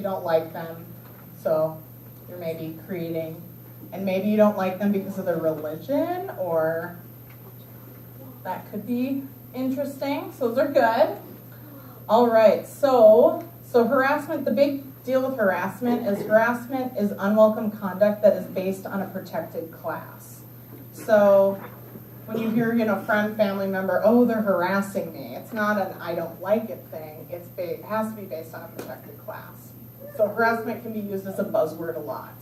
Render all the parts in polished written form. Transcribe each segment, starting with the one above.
don't like them, so you're maybe creating, and maybe you don't like them because of their religion, or that could be interesting. So those are good. All right, so harassment, the big deal with harassment is unwelcome conduct that is based on a protected class. So when you hear, friend, family member, oh, they're harassing me, it's not an I don't like it thing. It has to be based on a protected class. So harassment can be used as a buzzword a lot,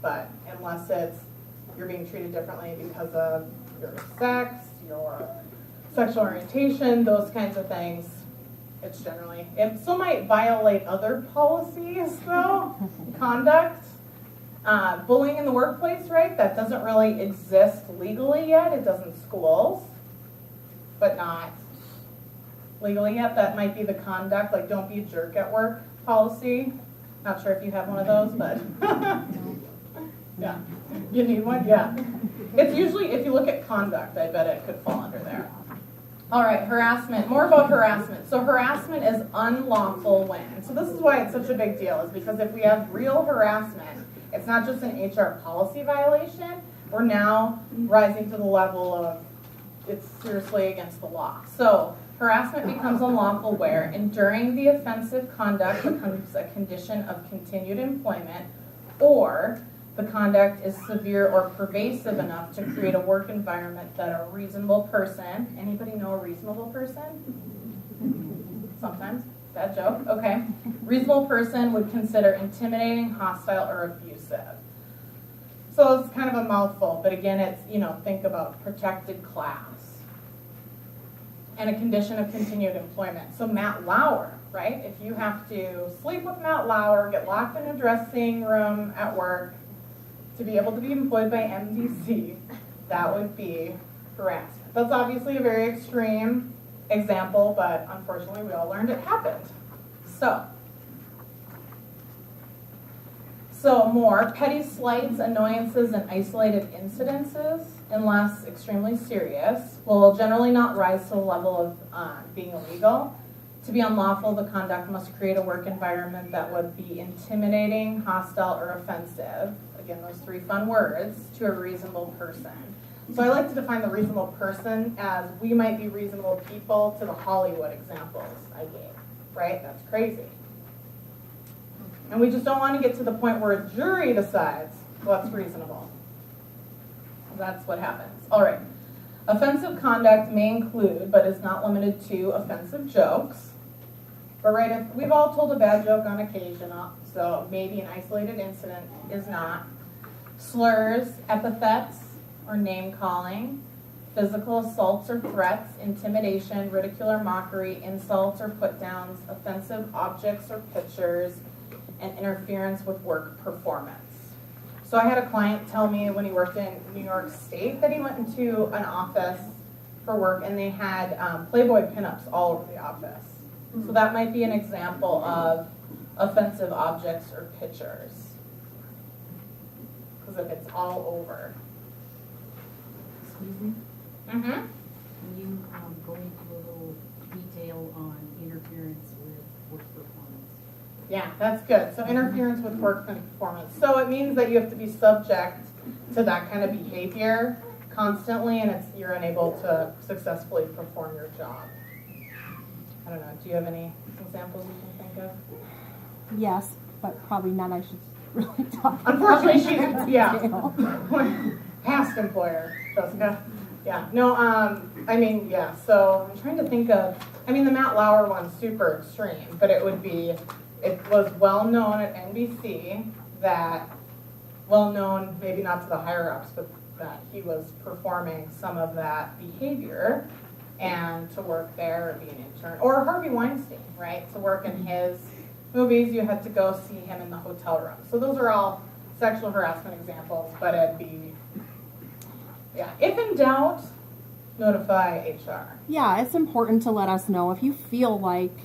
but unless you're being treated differently because of your sex, your sexual orientation, those kinds of things, it's generally, it still might violate other policies though, conduct. Bullying in the workplace, right? That doesn't really exist legally yet. It does in schools, but not legally yet. That might be the conduct, like don't be a jerk at work policy. Not sure if you have one of those, but yeah. You need one? Yeah. It's usually, if you look at conduct, I bet it could fall under there. All right, harassment. More about harassment. So harassment is unlawful when. So this is why it's such a big deal, is because if we have real harassment, it's not just an HR policy violation. We're now rising to the level of it's seriously against the law. So harassment becomes unlawful where enduring the offensive conduct becomes a condition of continued employment, or the conduct is severe or pervasive enough to create a work environment that a reasonable person, anybody know a reasonable person? Sometimes. Bad joke. Okay. Reasonable person would consider intimidating, hostile, or abusive. So it's kind of a mouthful, but again, it's, think about protected class and a condition of continued employment. So Matt Lauer, right? If you have to sleep with Matt Lauer, get locked in a dressing room at work to be able to be employed by MDC, that would be harassment. That's obviously a very extreme example, but unfortunately we all learned it happened. So more petty slights, annoyances, and isolated incidences, unless extremely serious, will generally not rise to the level of being illegal. To be unlawful, the conduct must create a work environment that would be intimidating, hostile, or offensive. Again, those three fun words, to a reasonable person. So I like to define the reasonable person as we might be reasonable people to the Hollywood examples I gave, right? That's crazy. And we just don't want to get to the point where a jury decides what's reasonable. That's what happens. All right. Offensive conduct may include, but is not limited to, offensive jokes. But right, if we've all told a bad joke on occasion, so maybe an isolated incident is not. Slurs, epithets, or name calling, physical assaults or threats, intimidation, ridicule or mockery, insults or put downs, offensive objects or pictures, and interference with work performance. So I had a client tell me when he worked in New York State that he went into an office for work and they had Playboy pinups all over the office. So that might be an example of offensive objects or pictures. Because if it's all over. Excuse me? Mm-hmm. Can you go into a little detail on interference with work performance? Yeah, that's good. So interference with work performance. So it means that you have to be subject to that kind of behavior constantly, and you're unable to successfully perform your job. I don't know. Do you have any examples you can think of? Yes, but probably none I should really talk about. Unfortunately, she's past employer, Jessica. Yeah. No. I mean, yeah. So I'm trying to think of. I mean, the Matt Lauer one's super extreme, but it would be. It was well known at NBC that, well known, maybe not to the higher ups, but that he was performing some of that behavior, and to work there or be an intern, or Harvey Weinstein, right? To work in his movies, you had to go see him in the hotel room. So those are all sexual harassment examples, but it'd be, yeah. If in doubt, notify HR. Yeah, it's important to let us know if you feel like,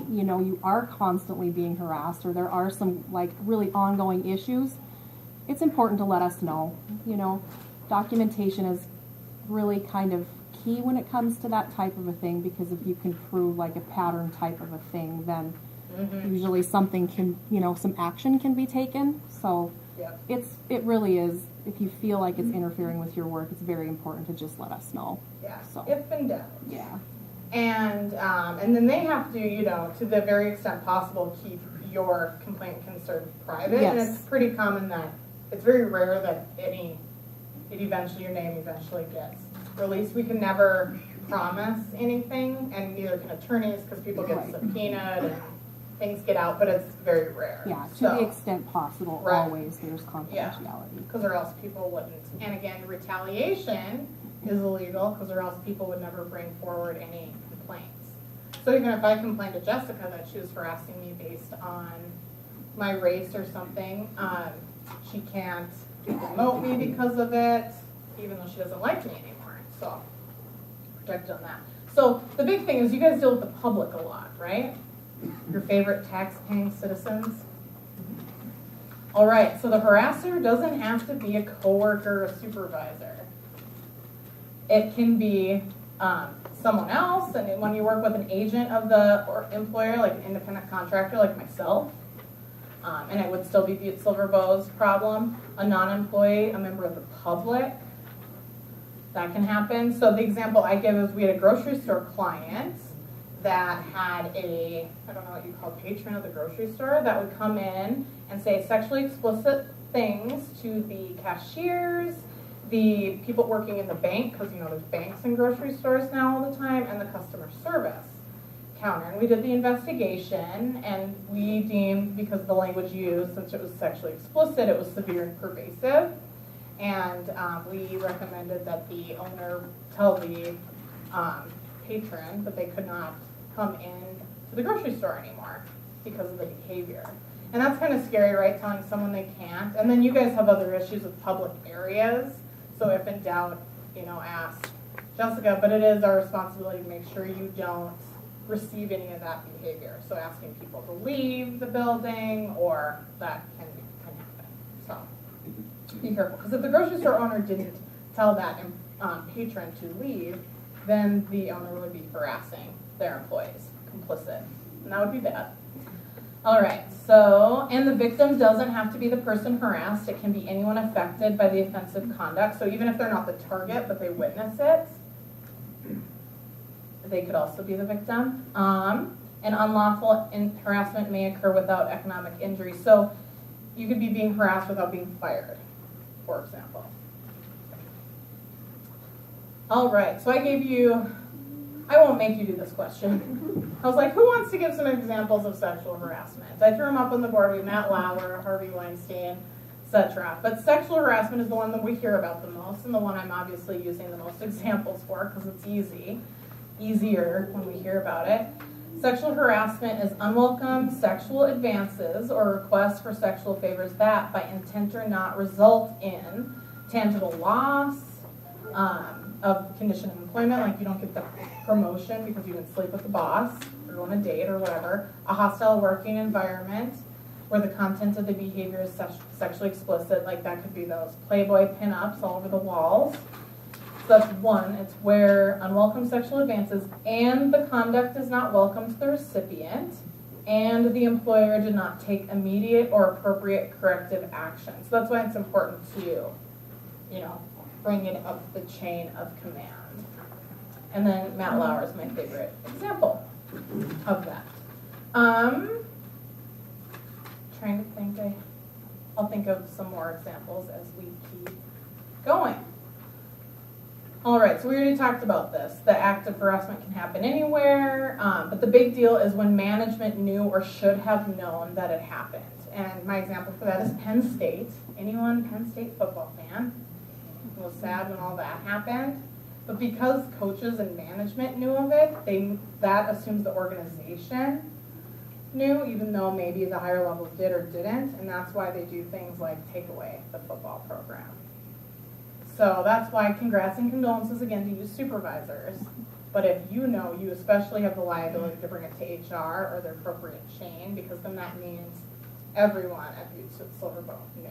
you are constantly being harassed or there are some really ongoing issues. It's important to let us know. Documentation is really kind of key when it comes to that type of a thing, because if you can prove a pattern type of a thing, then usually something can, some action can be taken. So Yep. it really is, if you feel like it's interfering with your work, it's very important to just let us know. Yeah. So. If in doubt. Yeah. And then they have to, to the very extent possible, keep your complaint concern private. Yes. And it's pretty common that it's very rare that your name eventually gets released. We can never promise anything, and neither can attorneys, because people get Right. subpoenaed and things get out, but it's very rare. Yeah, to the extent possible, Right. always there's confidentiality. Because or else people wouldn't. And again, retaliation is illegal, because or else people would never bring forward any complaints. So even if I complain to Jessica that she was harassing me based on my race or something, she can't demote me because of it, even though she doesn't like me anymore. So protected on that. So the big thing is you guys deal with the public a lot, right? Your favorite tax-paying citizens. All right, so the harasser doesn't have to be a coworker or a supervisor. It can be someone else, and when you work with an agent of the employer, like an independent contractor like myself, and it would still be Butte Silver Bow's problem, a non-employee, a member of the public, that can happen. So the example I give is we had a grocery store client that had I don't know what you call patron of the grocery store, that would come in and say sexually explicit things to the cashiers, the people working in the bank, because there's banks in grocery stores now all the time, and the customer service counter. And we did the investigation, and we deemed, because the language used, since it was sexually explicit, it was severe and pervasive. And we recommended that the owner tell the patron that they could not come in to the grocery store anymore because of the behavior. And that's kind of scary, right? Telling someone they can't. And then you guys have other issues with public areas. So if in doubt, ask Jessica. But it is our responsibility to make sure you don't receive any of that behavior. So asking people to leave the building, or that can happen. So be careful. Because if the grocery store owner didn't tell that patron to leave, then the owner would be harassing their employees, complicit. And that would be bad. All right, and the victim doesn't have to be the person harassed. It can be anyone affected by the offensive conduct. So even if they're not the target, but they witness it, they could also be the victim. And unlawful harassment may occur without economic injury. So you could be being harassed without being fired, for example. All right, so I won't make you do this question. I was like, who wants to give some examples of sexual harassment? I threw them up on the board. We have Matt Lauer, Harvey Weinstein, etc. But sexual harassment is the one that we hear about the most, and the one I'm obviously using the most examples for, because it's easier when we hear about it. Sexual harassment is unwelcome sexual advances or requests for sexual favors that, by intent or not, result in tangible loss of condition of employment, like you don't get the promotion because you didn't sleep with the boss or go on a date or whatever, a hostile working environment where the content of the behavior is sexually explicit, like that could be those Playboy pinups all over the walls. So that's one. It's where unwelcome sexual advances and the conduct is not welcome to the recipient, and the employer did not take immediate or appropriate corrective action. So that's why it's important to, bring it up the chain of command. And then Matt Lauer is my favorite example of that. Trying to think, I'll think of some more examples as we keep going. All right, so we already talked about this. The act of harassment can happen anywhere, but the big deal is when management knew or should have known that it happened. And my example for that is Penn State. Anyone Penn State football fan? It was sad when all that happened. But because coaches and management knew of it, that assumes the organization knew, even though maybe the higher levels did or didn't. And that's why they do things like take away the football program. So that's why congrats and condolences again to you supervisors. But if you especially have the liability to bring it to HR or the appropriate chain, because then that means everyone at Butte Silver Bow knew,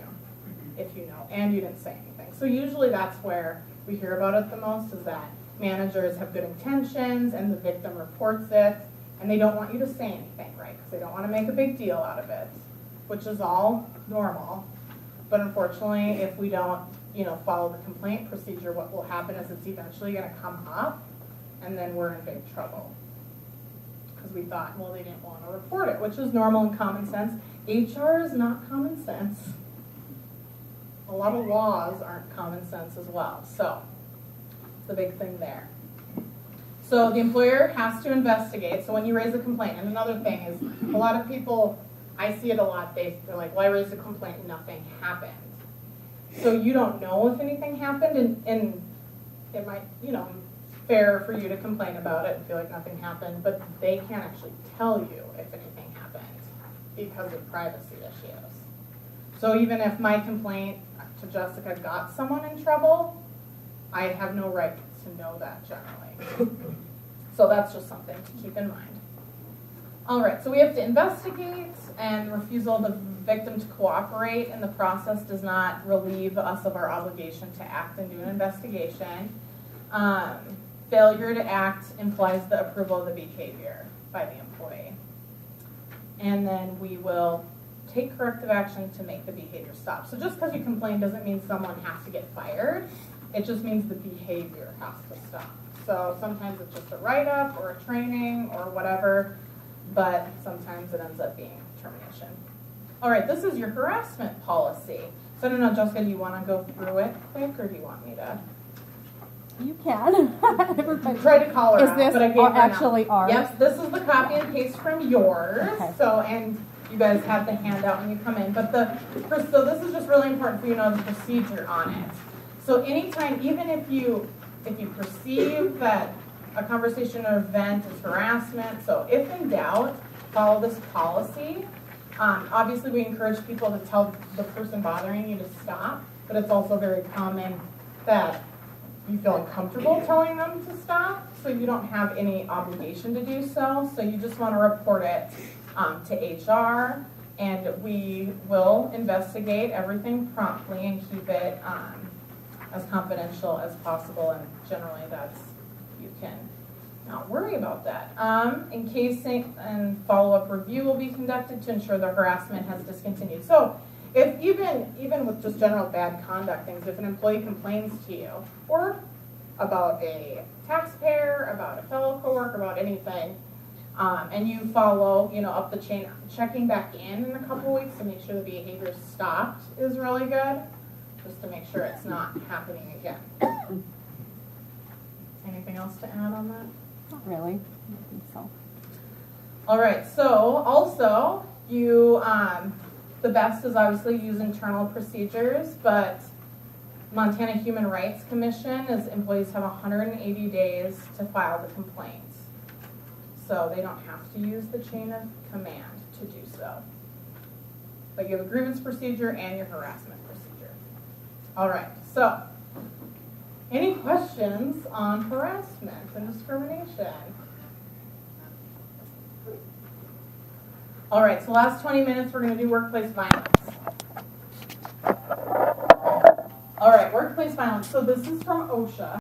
if you know, and you didn't say anything. So usually that's where we hear about it the most, is that managers have good intentions and the victim reports it, and they don't want you to say anything, right? Because they don't want to make a big deal out of it, which is all normal. But unfortunately, if we don't, follow the complaint procedure, what will happen is it's eventually going to come up, and then we're in big trouble. Because we thought, well, they didn't want to report it, which is normal and common sense. HR is not common sense. A lot of laws aren't common sense as well. So, it's the big thing there. So the employer has to investigate. So when you raise a complaint, and another thing is, a lot of people, I see it a lot, they're like, well, I raised a complaint and nothing happened. So you don't know if anything happened, and it might, fair for you to complain about it and feel like nothing happened, but they can't actually tell you if anything happened because of privacy issues. So even if my complaint to Jessica got someone in trouble, I have no right to know that generally. So that's just something to keep in mind. All right, so we have to investigate, and refusal of the victim to cooperate in the process does not relieve us of our obligation to act and do an investigation. Failure to act implies the approval of the behavior by the employee. And then we will take corrective action to make the behavior stop. So just because you complain doesn't mean someone has to get fired. It just means the behavior has to stop. So sometimes it's just a write-up or a training or whatever, but sometimes it ends up being termination. All right, this is your harassment policy. So I don't know, Jessica, do you want to go through it quick, or do you want me to? You can. I tried to call her Is out, this but I gave her actually enough. ours? Yes, this is the copy and paste from yours. Okay. So, and you guys have the handout when you come in. But so this is just really important for you to know the procedure on it. So anytime, even if you perceive that a conversation or event is harassment, so if in doubt, follow this policy. Obviously, we encourage people to tell the person bothering you to stop, but it's also very common that you feel uncomfortable telling them to stop, so you don't have any obligation to do so. So you just want to report it to HR, and we will investigate everything promptly and keep it as confidential as possible. And generally, you can not worry about that. Encasing and follow-up review will be conducted to ensure the harassment has discontinued. So if even with just general bad conduct things, if an employee complains to you or about a taxpayer, about a fellow coworker, about anything, and you follow, up the chain, checking back in a couple weeks to make sure the behavior stopped is really good, just to make sure it's not happening again. Anything else to add on that? Not really. I don't think so. All right, so also you, the best is obviously use internal procedures, but Montana Human Rights Commission is employees have 180 days to file the complaints. So they don't have to use the chain of command to do so. But you have a grievance procedure and your harassment procedure. All right, so any questions on harassment and discrimination? All right, so last 20 minutes we're going to do workplace violence. All right, workplace violence. So this is from OSHA.